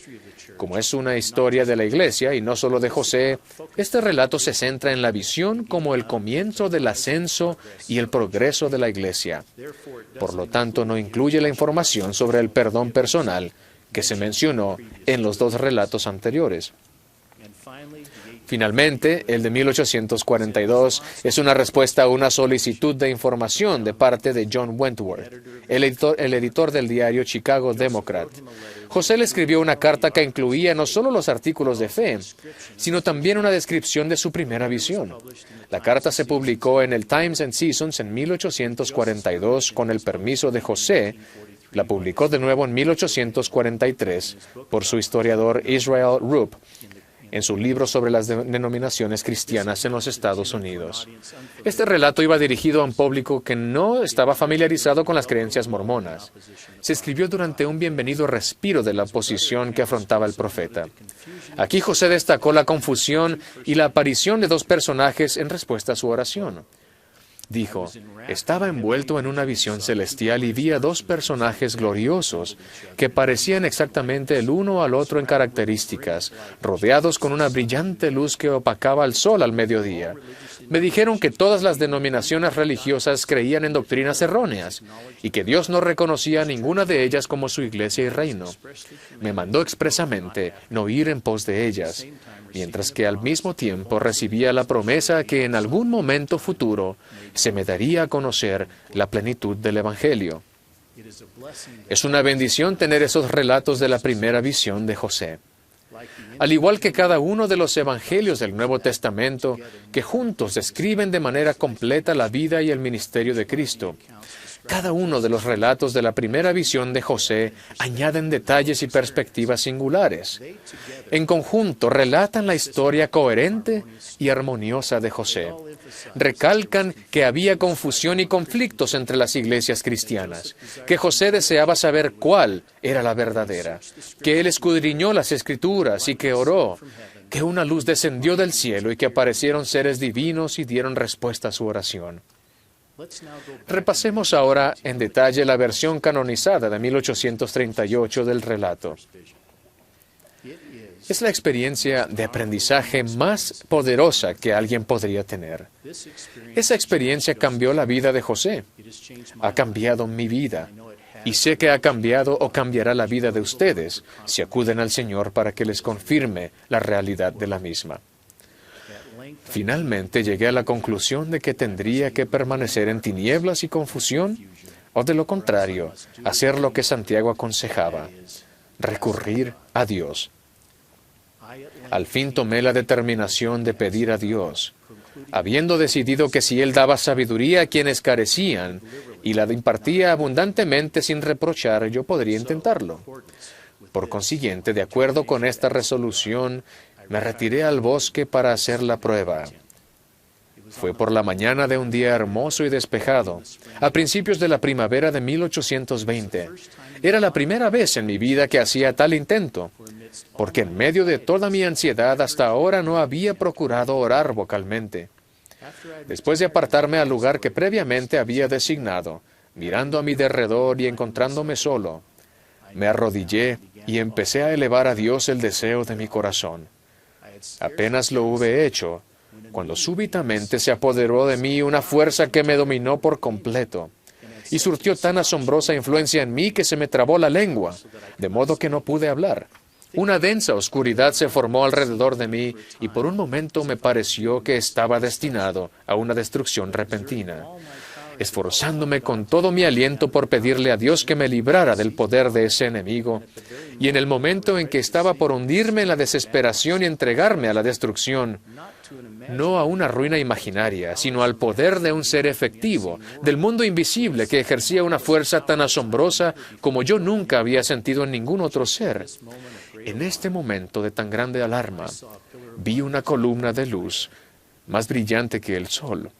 Como es una historia de la iglesia y no solo de José, este relato se centra en la visión como el comienzo del ascenso y el progreso de la iglesia. Por lo tanto, no incluye la información sobre el perdón personal que se mencionó en los dos relatos anteriores. Finalmente, el de 1842 es una respuesta a una solicitud de información de parte de John Wentworth, el editor del diario Chicago Democrat. José le escribió una carta que incluía no solo los artículos de fe, sino también una descripción de su primera visión. La carta se publicó en el Times and Seasons en 1842 con el permiso de José. La publicó de nuevo en 1843 por su historiador Israel Rupp en su libro sobre las denominaciones cristianas en los Estados Unidos. Este relato iba dirigido a un público que no estaba familiarizado con las creencias mormonas. Se escribió durante un bienvenido respiro de la oposición que afrontaba el profeta. Aquí José destacó la confusión y la aparición de dos personajes en respuesta a su oración. Dijo, estaba envuelto en una visión celestial y vi a dos personajes gloriosos que parecían exactamente el uno al otro en características, rodeados con una brillante luz que opacaba al sol al mediodía. Me dijeron que todas las denominaciones religiosas creían en doctrinas erróneas y que Dios no reconocía a ninguna de ellas como su iglesia y reino. Me mandó expresamente no ir en pos de ellas, mientras que al mismo tiempo recibía la promesa que en algún momento futuro se me daría a conocer la plenitud del Evangelio. Es una bendición tener esos relatos de la primera visión de José. Al igual que cada uno de los evangelios del Nuevo Testamento, que juntos describen de manera completa la vida y el ministerio de Cristo, cada uno de los relatos de la primera visión de José añaden detalles y perspectivas singulares. En conjunto, relatan la historia coherente y armoniosa de José. Recalcan que había confusión y conflictos entre las iglesias cristianas, que José deseaba saber cuál era la verdadera, que él escudriñó las Escrituras y que oró, que una luz descendió del cielo y que aparecieron seres divinos y dieron respuesta a su oración. Repasemos ahora en detalle la versión canonizada de 1838 del relato. Es la experiencia de aprendizaje más poderosa que alguien podría tener. Esa experiencia cambió la vida de José. Ha cambiado mi vida. Y sé que ha cambiado o cambiará la vida de ustedes si acuden al Señor para que les confirme la realidad de la misma. Finalmente llegué a la conclusión de que tendría que permanecer en tinieblas y confusión, o de lo contrario, hacer lo que Santiago aconsejaba, recurrir a Dios. Al fin tomé la determinación de pedir a Dios, habiendo decidido que si Él daba sabiduría a quienes carecían y la impartía abundantemente sin reprochar, yo podría intentarlo. Por consiguiente, de acuerdo con esta resolución, me retiré al bosque para hacer la prueba. Fue por la mañana de un día hermoso y despejado, a principios de la primavera de 1820. Era la primera vez en mi vida que hacía tal intento, porque en medio de toda mi ansiedad hasta ahora no había procurado orar vocalmente. Después de apartarme al lugar que previamente había designado, mirando a mi derredor y encontrándome solo, me arrodillé y empecé a elevar a Dios el deseo de mi corazón. Apenas lo hube hecho, cuando súbitamente se apoderó de mí una fuerza que me dominó por completo, y surtió tan asombrosa influencia en mí que se me trabó la lengua, de modo que no pude hablar. Una densa oscuridad se formó alrededor de mí, y por un momento me pareció que estaba destinado a una destrucción repentina. Esforzándome con todo mi aliento por pedirle a Dios que me librara del poder de ese enemigo, y en el momento en que estaba por hundirme en la desesperación y entregarme a la destrucción, no a una ruina imaginaria, sino al poder de un ser efectivo, del mundo invisible que ejercía una fuerza tan asombrosa como yo nunca había sentido en ningún otro ser. En este momento de tan grande alarma, vi una columna de luz más brillante que el sol.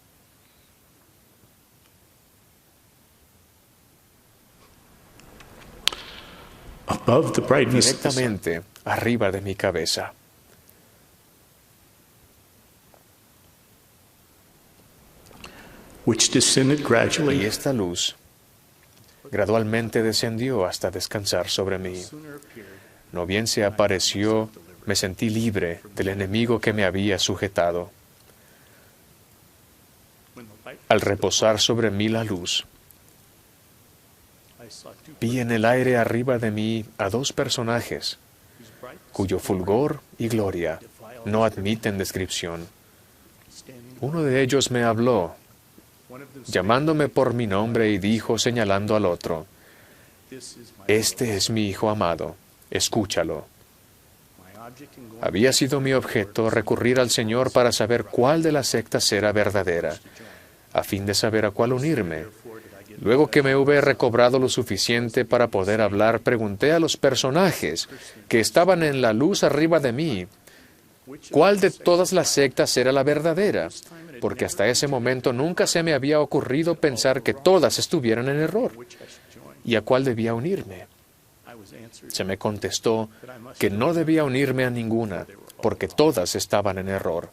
Above the brightness of the sun, Directamente arriba de mi cabeza. which descended Y gradually esta luz gradualmente descendió hasta descansar sobre mí. No bien se apareció, me sentí libre del enemigo que me había sujetado. Al reposar sobre mí la luz, vi en el aire arriba de mí a dos personajes, cuyo fulgor y gloria no admiten descripción. Uno de ellos me habló, llamándome por mi nombre, y dijo, señalando al otro, «Este es mi Hijo amado, escúchalo». Había sido mi objeto recurrir al Señor para saber cuál de las sectas era verdadera, a fin de saber a cuál unirme. Luego que me hube recobrado lo suficiente para poder hablar, pregunté a los personajes que estaban en la luz arriba de mí, ¿cuál de todas las sectas era la verdadera? Porque hasta ese momento nunca se me había ocurrido pensar que todas estuvieran en error. ¿Y a cuál debía unirme? Se me contestó que no debía unirme a ninguna, porque todas estaban en error.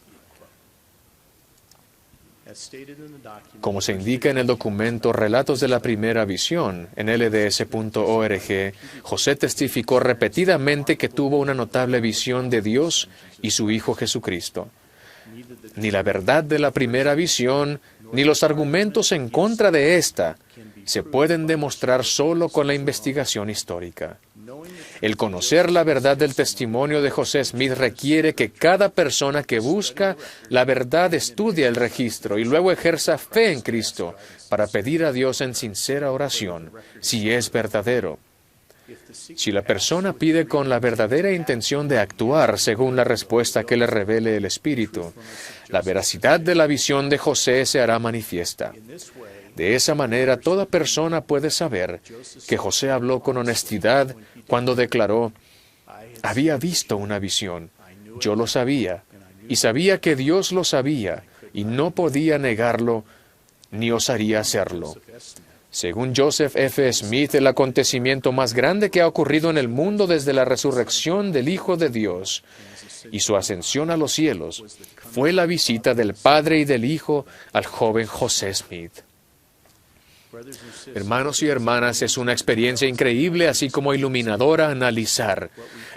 Como se indica en el documento Relatos de la Primera Visión, en lds.org, José testificó repetidamente que tuvo una notable visión de Dios y su Hijo Jesucristo. Ni la verdad de la primera visión, ni los argumentos en contra de esta, se pueden demostrar solo con la investigación histórica. El conocer la verdad del testimonio de José Smith requiere que cada persona que busca la verdad estudie el registro y luego ejerza fe en Cristo para pedir a Dios en sincera oración, si es verdadero. Si la persona pide con la verdadera intención de actuar según la respuesta que le revele el Espíritu, la veracidad de la visión de José se hará manifiesta. De esa manera, toda persona puede saber que José habló con honestidad cuando declaró, había visto una visión, yo lo sabía, y sabía que Dios lo sabía, y no podía negarlo, ni osaría hacerlo. Según Joseph F. Smith, el acontecimiento más grande que ha ocurrido en el mundo desde la resurrección del Hijo de Dios y su ascensión a los cielos fue la visita del Padre y del Hijo al joven José Smith. Hermanos y hermanas, es una experiencia increíble, así como iluminadora, analizar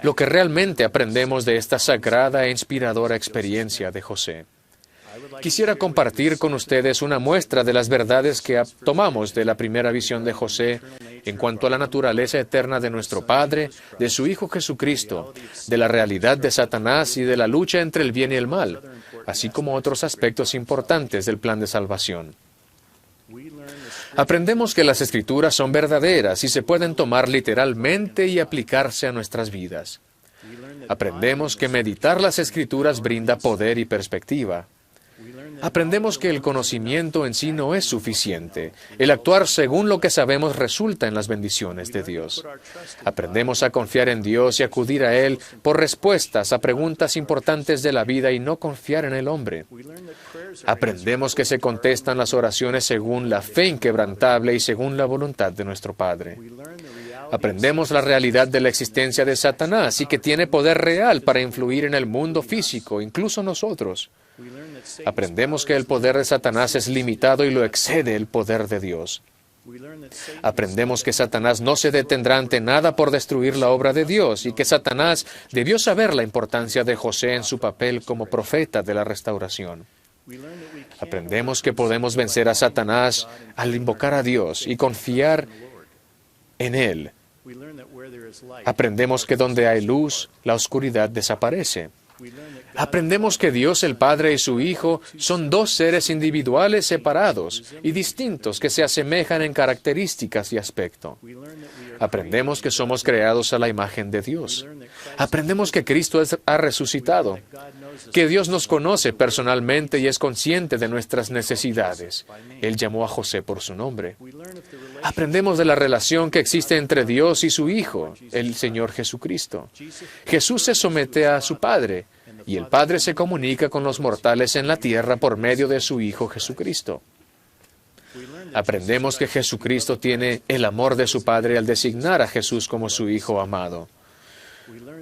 lo que realmente aprendemos de esta sagrada e inspiradora experiencia de José. Quisiera compartir con ustedes una muestra de las verdades que tomamos de la primera visión de José en cuanto a la naturaleza eterna de nuestro Padre, de su Hijo Jesucristo, de la realidad de Satanás y de la lucha entre el bien y el mal, así como otros aspectos importantes del plan de salvación. Aprendemos que las Escrituras son verdaderas y se pueden tomar literalmente y aplicarse a nuestras vidas. Aprendemos que meditar las Escrituras brinda poder y perspectiva. Aprendemos que el conocimiento en sí no es suficiente. El actuar según lo que sabemos resulta en las bendiciones de Dios. Aprendemos a confiar en Dios y acudir a Él por respuestas a preguntas importantes de la vida y no confiar en el hombre. Aprendemos que se contestan las oraciones según la fe inquebrantable y según la voluntad de nuestro Padre. Aprendemos la realidad de la existencia de Satanás y que tiene poder real para influir en el mundo físico, incluso nosotros. Aprendemos que el poder de Satanás es limitado y lo excede el poder de Dios. Aprendemos que Satanás no se detendrá ante nada por destruir la obra de Dios y que Satanás debió saber la importancia de José en su papel como profeta de la restauración. Aprendemos que podemos vencer a Satanás al invocar a Dios y confiar en Él. Aprendemos que donde hay luz, la oscuridad desaparece. Aprendemos que Dios el Padre y su Hijo son dos seres individuales separados y distintos que se asemejan en características y aspecto. Aprendemos que somos creados a la imagen de Dios. Aprendemos que Cristo ha resucitado, que Dios nos conoce personalmente y es consciente de nuestras necesidades. Él llamó a José por su nombre. Aprendemos de la relación que existe entre Dios y su Hijo, el Señor Jesucristo. Jesús se somete a su Padre, y el Padre se comunica con los mortales en la tierra por medio de su Hijo Jesucristo. Aprendemos que Jesucristo tiene el amor de su Padre al designar a Jesús como su Hijo amado.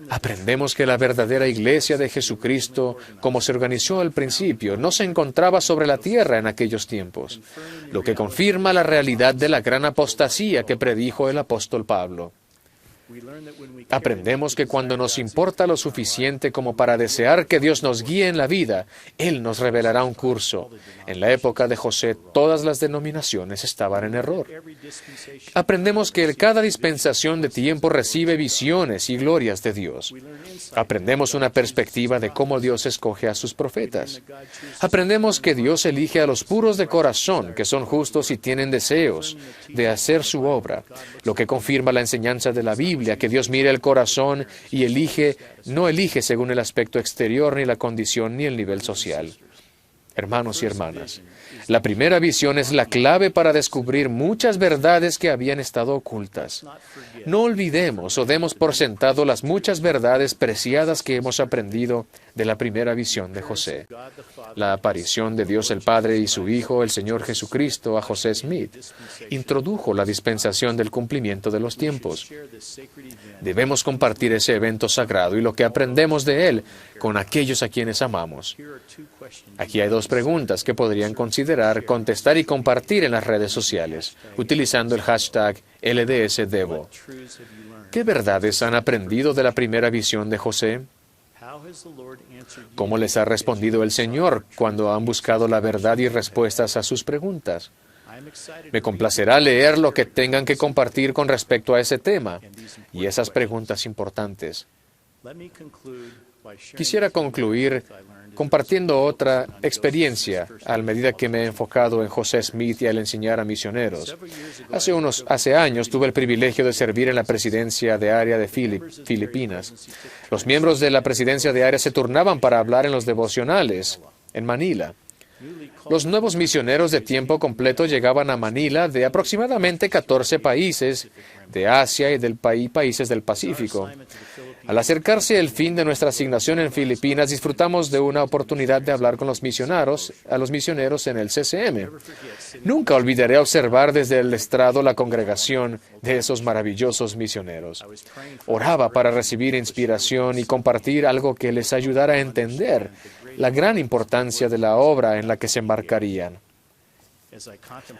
Aprendemos que la verdadera iglesia de Jesucristo, como se organizó al principio, no se encontraba sobre la tierra en aquellos tiempos, lo que confirma la realidad de la gran apostasía que predijo el apóstol Pablo. Aprendemos que cuando nos importa lo suficiente como para desear que Dios nos guíe en la vida, Él nos revelará un curso. En la época de José, todas las denominaciones estaban en error. Aprendemos que cada dispensación de tiempo recibe visiones y glorias de Dios. Aprendemos una perspectiva de cómo Dios escoge a sus profetas. Aprendemos que Dios elige a los puros de corazón, que son justos y tienen deseos de hacer su obra, lo que confirma la enseñanza de la Biblia, que Dios mira el corazón y no elige según el aspecto exterior, ni la condición, ni el nivel social. Hermanos y hermanas, la primera visión es la clave para descubrir muchas verdades que habían estado ocultas. No olvidemos o demos por sentado las muchas verdades preciadas que hemos aprendido de la primera visión de José. La aparición de Dios el Padre y su Hijo, el Señor Jesucristo, a José Smith, introdujo la dispensación del cumplimiento de los tiempos. Debemos compartir ese evento sagrado y lo que aprendemos de él con aquellos a quienes amamos. Aquí hay dos preguntas que podrían considerar, contestar y compartir en las redes sociales, utilizando el hashtag LDSDevo. ¿Qué verdades han aprendido de la primera visión de José? ¿Cómo les ha respondido el Señor cuando han buscado la verdad y respuestas a sus preguntas? Me complacerá leer lo que tengan que compartir con respecto a ese tema y esas preguntas importantes. Quisiera concluir compartiendo otra experiencia a medida que me he enfocado en José Smith y al enseñar a misioneros. Hace años tuve el privilegio de servir en la presidencia de área de Filipinas. Los miembros de la presidencia de área se turnaban para hablar en los devocionales en Manila. Los nuevos misioneros de tiempo completo llegaban a Manila de aproximadamente 14 países de Asia y países del Pacífico. Al acercarse el fin de nuestra asignación en Filipinas, disfrutamos de una oportunidad de hablar con a los misioneros en el CCM. Nunca olvidaré observar desde el estrado la congregación de esos maravillosos misioneros. Oraba para recibir inspiración y compartir algo que les ayudara a entender la gran importancia de la obra en la que se embarcarían.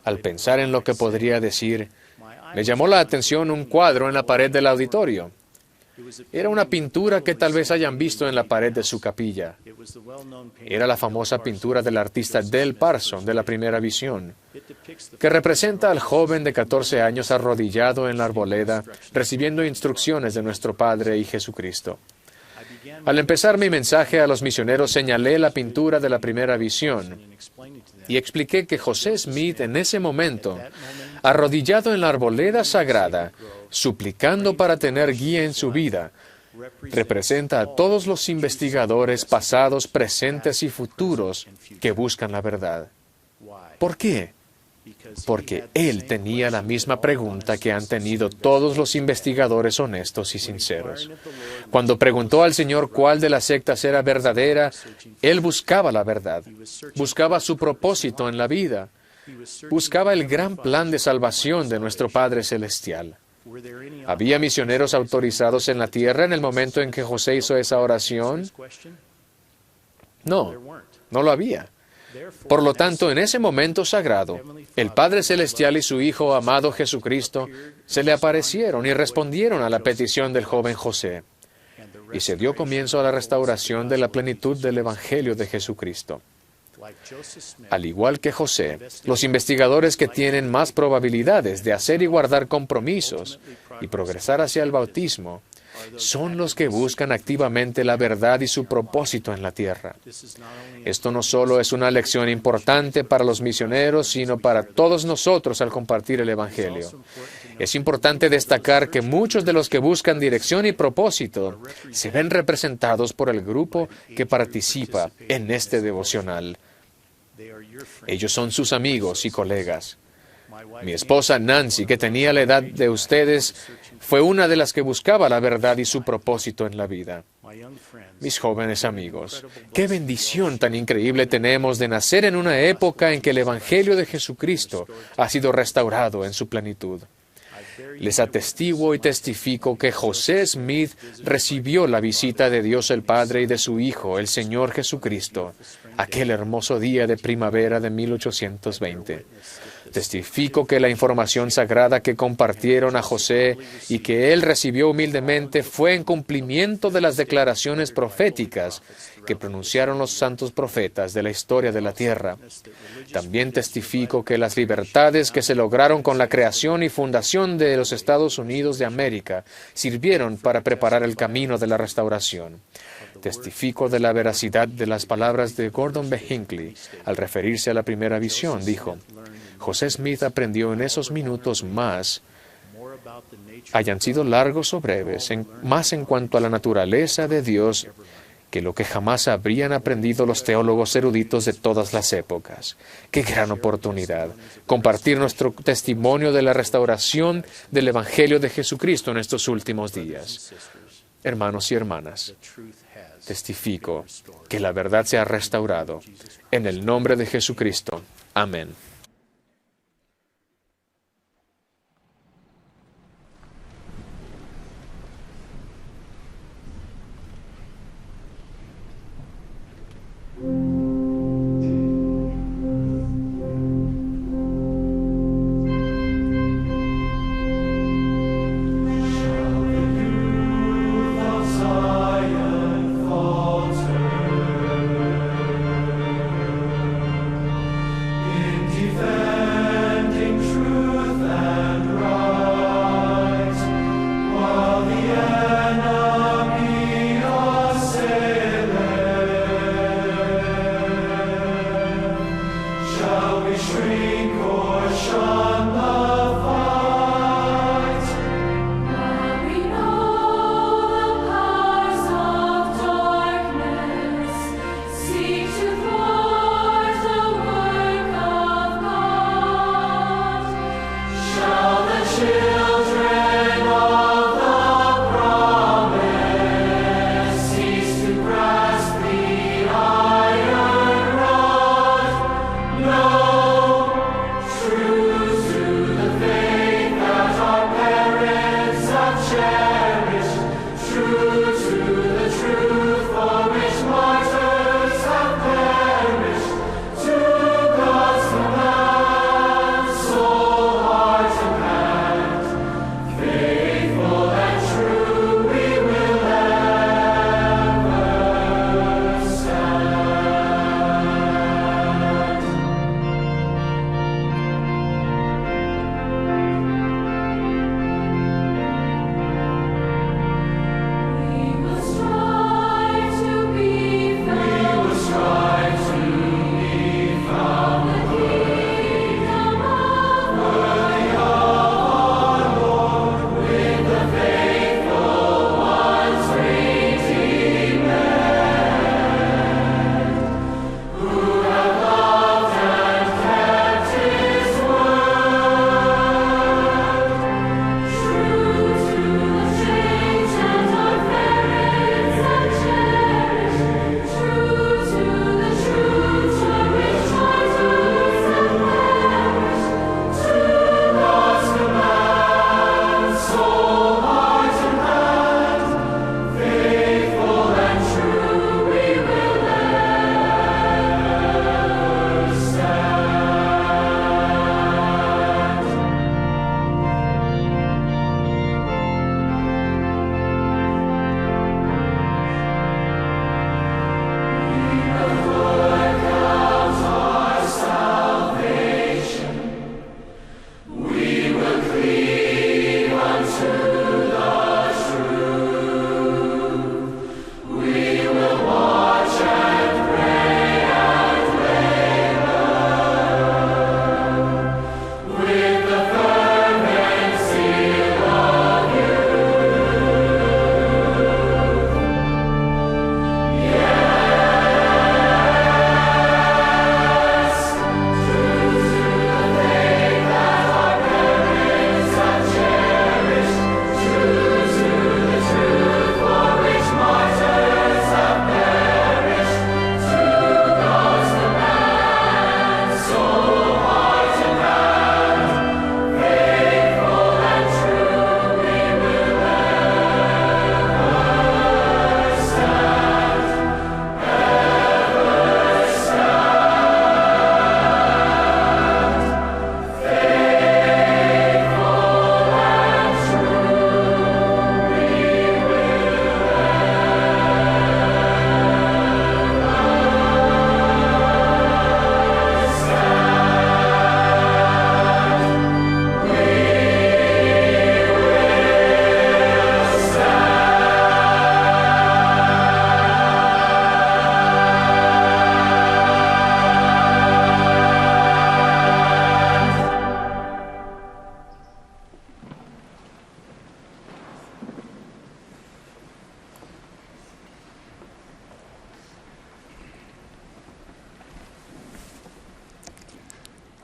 Al pensar en lo que podría decir, me llamó la atención un cuadro en la pared del auditorio. Era una pintura que tal vez hayan visto en la pared de su capilla. Era la famosa pintura del artista Del Parson de la Primera Visión, que representa al joven de 14 años arrodillado en la arboleda, recibiendo instrucciones de nuestro Padre y Jesucristo. Al empezar mi mensaje a los misioneros, señalé la pintura de la Primera Visión y expliqué que José Smith en ese momento, arrodillado en la arboleda sagrada, suplicando para tener guía en su vida, representa a todos los investigadores pasados, presentes y futuros que buscan la verdad. ¿Por qué? Porque él tenía la misma pregunta que han tenido todos los investigadores honestos y sinceros. Cuando preguntó al Señor cuál de las sectas era verdadera, él buscaba la verdad, buscaba su propósito en la vida, buscaba el gran plan de salvación de nuestro Padre Celestial. ¿Había misioneros autorizados en la tierra en el momento en que José hizo esa oración? No, no lo había. Por lo tanto, en ese momento sagrado, el Padre Celestial y su Hijo amado Jesucristo se le aparecieron y respondieron a la petición del joven José. Y se dio comienzo a la restauración de la plenitud del Evangelio de Jesucristo. Al igual que José, los investigadores que tienen más probabilidades de hacer y guardar compromisos y progresar hacia el bautismo son los que buscan activamente la verdad y su propósito en la tierra. Esto no solo es una lección importante para los misioneros, sino para todos nosotros al compartir el Evangelio. Es importante destacar que muchos de los que buscan dirección y propósito se ven representados por el grupo que participa en este devocional. Ellos son sus amigos y colegas. Mi esposa Nancy, que tenía la edad de ustedes, fue una de las que buscaba la verdad y su propósito en la vida. Mis jóvenes amigos, qué bendición tan increíble tenemos de nacer en una época en que el Evangelio de Jesucristo ha sido restaurado en su plenitud. Les atestiguo y testifico que José Smith recibió la visita de Dios el Padre y de su Hijo, el Señor Jesucristo, aquel hermoso día de primavera de 1820. Testifico que la información sagrada que compartieron a José y que él recibió humildemente fue en cumplimiento de las declaraciones proféticas que pronunciaron los santos profetas de la historia de la tierra. También testifico que las libertades que se lograron con la creación y fundación de los Estados Unidos de América sirvieron para preparar el camino de la restauración. Testifico de la veracidad de las palabras de Gordon B. Hinckley. Al referirse a la primera visión, dijo: José Smith aprendió en esos minutos más, hayan sido largos o breves, más en cuanto a la naturaleza de Dios que lo que jamás habrían aprendido los teólogos eruditos de todas las épocas. ¡Qué gran oportunidad! Compartir nuestro testimonio de la restauración del Evangelio de Jesucristo en estos últimos días. Hermanos y hermanas, testifico que la verdad se ha restaurado. En el nombre de Jesucristo. Amén. Zion falter in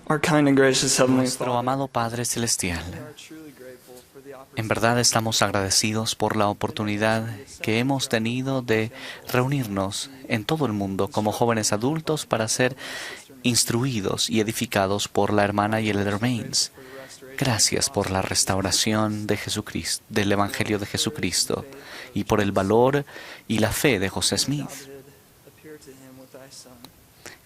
Our kind and gracious Heavenly Nuestro Father, amado Padre Celestial, we are truly grateful for the opportunity en verdad estamos agradecidos por la oportunidad que hemos tenido de reunirnos en todo el mundo como jóvenes adultos para ser instruidos y edificados por la hermana y el Elder Mains. Gracias por la restauración de Jesucristo, del Evangelio de Jesucristo, y por el valor y la fe de José Smith, appear to him with thy Son.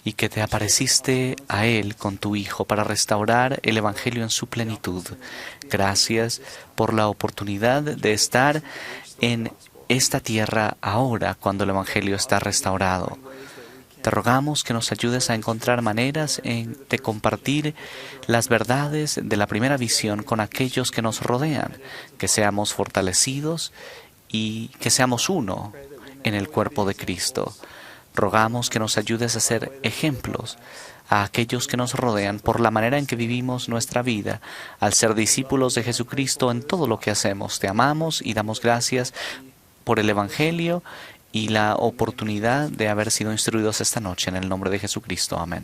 y que te apareciste a él con tu Hijo para restaurar el Evangelio en su plenitud. Gracias por la oportunidad de estar en esta tierra ahora cuando el Evangelio está restaurado. Te rogamos que nos ayudes a encontrar maneras de compartir las verdades de la primera visión con aquellos que nos rodean, que seamos fortalecidos y que seamos uno en el cuerpo de Cristo. Rogamos que nos ayudes a ser ejemplos a aquellos que nos rodean por la manera en que vivimos nuestra vida, al ser discípulos de Jesucristo en todo lo que hacemos. Te amamos y damos gracias por el Evangelio y la oportunidad de haber sido instruidos esta noche en el nombre de Jesucristo. Amén.